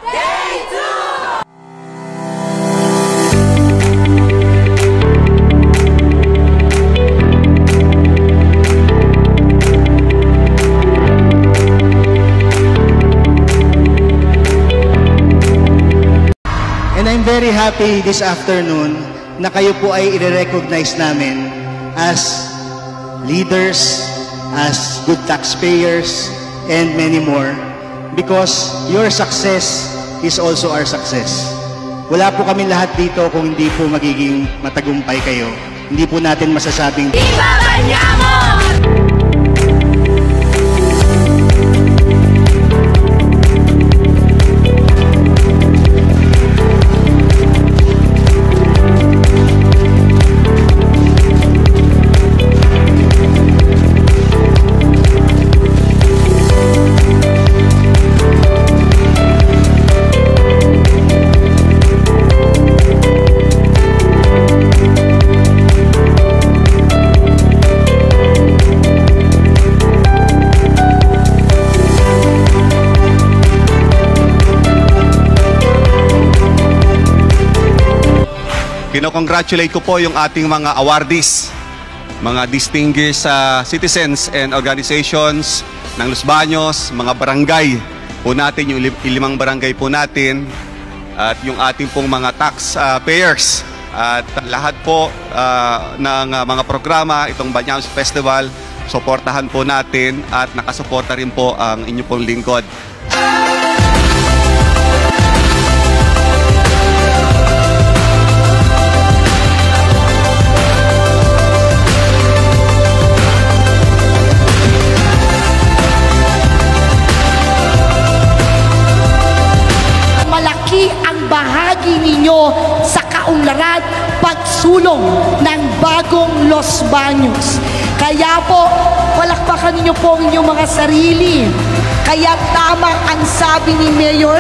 And I'm very happy this afternoon na kayo po ay i-recognize namin as leaders, as good taxpayers, and many more, because your success is also our success. Wala po kami lahat dito kung hindi po magiging matagumpay kayo. Hindi po natin masasabing Viva Banyamon! Kino-congratulate ko po yung ating mga awardees, mga distinguished citizens and organizations ng Los Baños, mga barangay po natin, yung 5 barangay po natin, at yung ating pong mga tax payers. At lahat po ng mga programa, itong Banyamos Festival, suportahan po natin at nakasuporta rin po ang inyo pong lingkod. Bahagi ninyo sa kaunlaran pagsulong ng bagong Los Baños. Kaya po, palakpakan ninyo po ang inyong mga sarili. Kaya tama ang sabi ni Mayor.